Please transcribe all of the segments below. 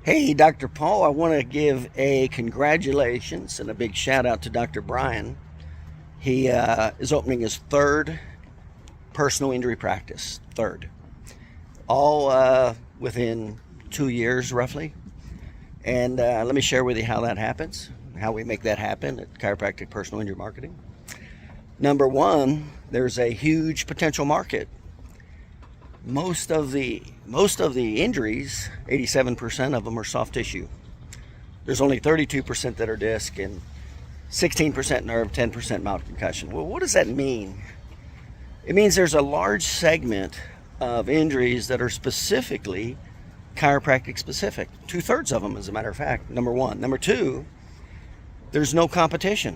Hey, Dr. Paul, I want to give a congratulations and a big shout out to Dr. Brian. He is opening his third personal injury practice. Third. All within 2 years, roughly. And let me share with you how that happens, how we make that happen at Chiropractic Personal Injury Marketing. Number one, there's a huge potential market. Most of the injuries, 87% of them are soft tissue. There's only 32% that are disc and 16% nerve, 10% mild concussion. Well, what does that mean? It means there's a large segment of injuries that are specifically chiropractic specific. 2/3 of them, as a matter of fact, number one. Number two, there's no competition.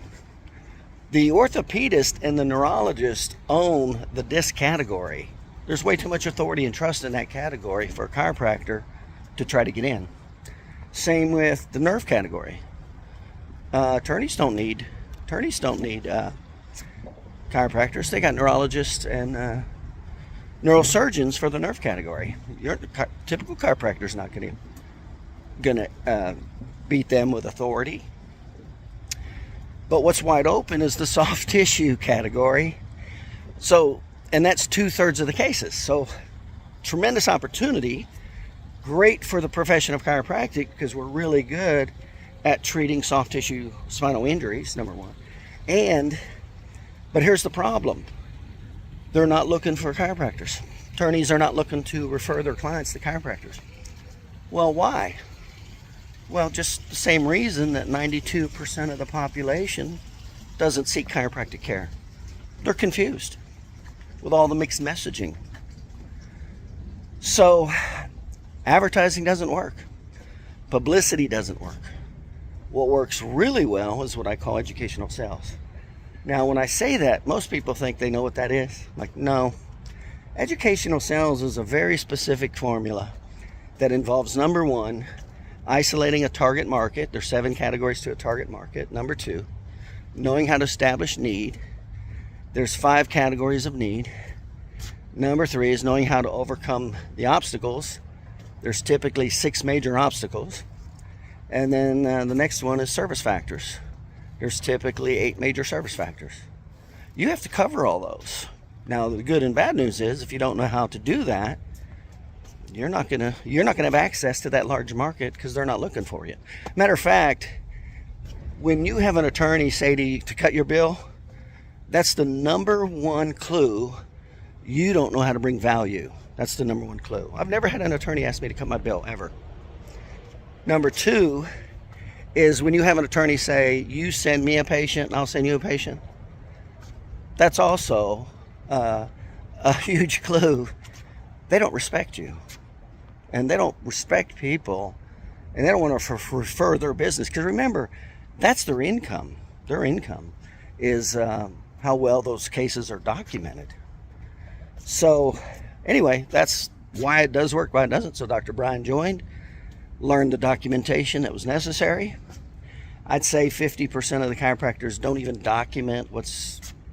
The orthopedist and the neurologist own the disc category. There's way too much authority and trust in that category for a chiropractor to try to get in. Same with the nerve category. Attorneys don't need chiropractors. They got neurologists and neurosurgeons for the nerve category. Your typical chiropractor's not gonna beat them with authority. But what's wide open is the soft tissue category. And that's 2/3 of the cases. So tremendous opportunity, great for the profession of chiropractic because we're really good at treating soft tissue spinal injuries, number one. But here's the problem. They're not looking for chiropractors. Attorneys are not looking to refer their clients to chiropractors. Well, why? Well, just the same reason that 92% of the population doesn't seek chiropractic care. They're confused with all the mixed messaging. So advertising doesn't work. Publicity doesn't work. What works really well is what I call educational sales. Now, when I say that, most people think they know what that is. Like, no. Educational sales is a very specific formula that involves, number one, isolating a target market. There's 7 categories to a target market. Number two, knowing how to establish need. There's 5 categories of need. Number 3 is knowing how to overcome the obstacles. There's typically 6 major obstacles. And then the next one is service factors. There's typically 8 major service factors. You have to cover all those. Now, the good and bad news is if you don't know how to do that, you're not gonna have access to that large market because they're not looking for you. Matter of fact, when you have an attorney say to you to cut your bill, that's the number one clue you don't know how to bring value. That's the number one clue. I've never had an attorney ask me to cut my bill, ever. Number 2 is when you have an attorney say, you send me a patient and I'll send you a patient. That's also a huge clue. They don't respect you. And they don't respect people. And they don't want to refer their business. Because remember, that's their income. Their income is how well those cases are documented. So anyway, that's why it does work, why it doesn't. So Dr. Brian joined, learned the documentation that was necessary. I'd say 50% of the chiropractors don't even document what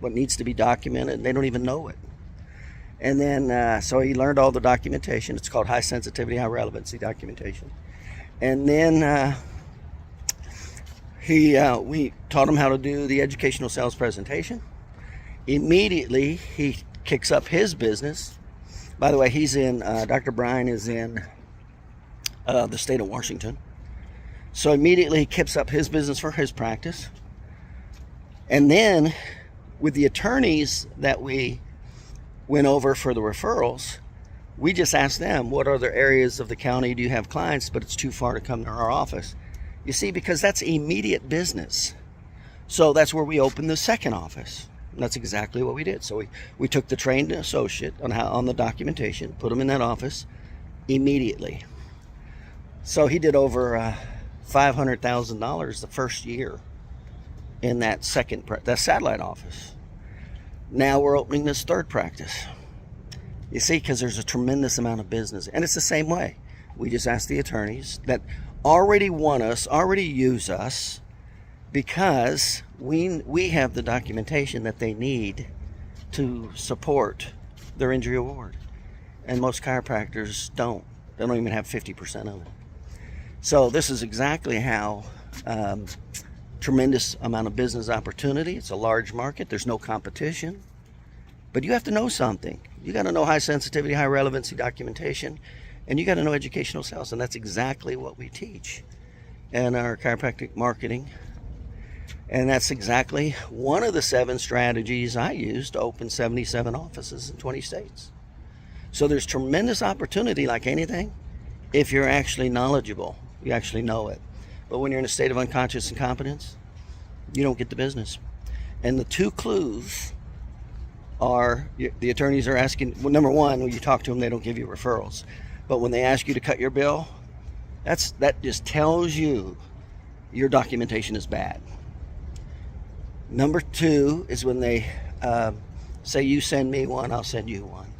needs to be documented. They don't even know it. And then, so he learned all the documentation. It's called high sensitivity, high relevancy documentation. And then we taught him how to do the educational sales presentation. Immediately, he kicks up his business. By the way, Dr. Brian is in the state of Washington. So immediately he kicks up his business for his practice. And then with the attorneys that we went over for the referrals, we just asked them, what other areas of the county do you have clients, but it's too far to come to our office? You see, because that's immediate business. So that's where we opened the second office. And that's exactly what we did. So we took the trained associate on the documentation, put him in that office immediately. So he did over $500,000 the first year in that satellite office. Now we're opening this third practice. You see, because there's a tremendous amount of business. And it's the same way. We just ask the attorneys that already want us, already use us, because we have the documentation that they need to support their injury award. And most chiropractors don't. They don't even have 50% of it. So this is exactly how tremendous amount of business opportunity. It's a large market. There's no competition. But you have to know something. You got to know high sensitivity, high relevancy documentation, and you got to know educational sales. And that's exactly what we teach in our chiropractic marketing. And that's exactly one of the 7 strategies I use to open 77 offices in 20 states. So there's tremendous opportunity, like anything, if you're actually knowledgeable. You actually know it. But when you're in a state of unconscious incompetence, you don't get the business. And the 2 clues are, the attorneys are asking, well, number one, when you talk to them, they don't give you referrals. But when they ask you to cut your bill, that just tells you your documentation is bad. Number 2 is when they say, you send me one, I'll send you one.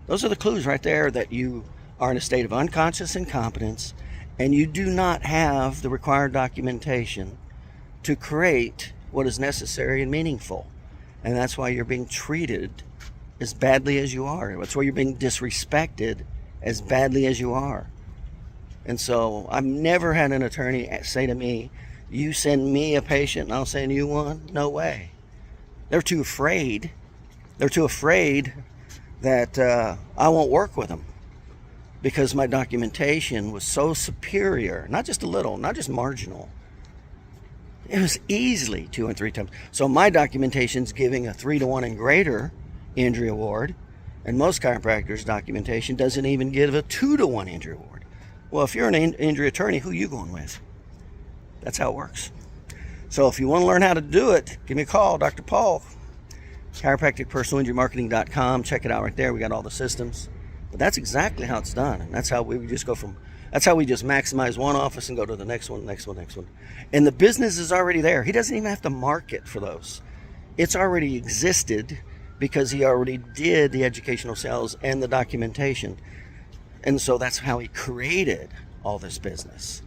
Those are the clues right there that you are in a state of unconscious incompetence and you do not have the required documentation to create what is necessary and meaningful. And that's why you're being treated as badly as you are. That's why you're being disrespected as badly as you are. And so I've never had an attorney say to me, you send me a patient and I'll send you one. No way. They're too afraid. They're too afraid that I won't work with them because my documentation was so superior. Not just a little, not just marginal. It was easily 2 and 3 times. So my documentation's giving a 3-to-1 and greater injury award, and most chiropractors' documentation doesn't even give a 2-to-1 injury award. Well, if you're an injury attorney, who are you going with? That's how it works. So if you want to learn how to do it, give me a call, Dr. Paul, chiropracticpersonalinjurymarketing.com. Check it out right there. We got all the systems. But that's exactly how it's done. And that's how we just go from, that's how we just maximize one office and go to the next one, next one, next one. And the business is already there. He doesn't even have to market for those. It's already existed because he already did the educational sales and the documentation. And so that's how he created all this business.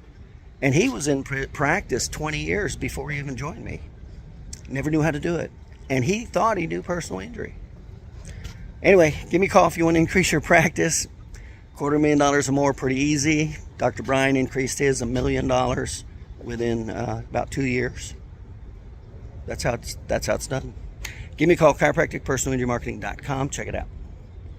And he was in practice 20 years before he even joined me. Never knew how to do it. And he thought he knew personal injury. Anyway, give me a call if you want to increase your practice. $250,000 or more, pretty easy. Dr. Brian increased his $1 million within about 2 years. That's how it's done. Give me a call, chiropracticpersonalinjurymarketing.com. Check it out.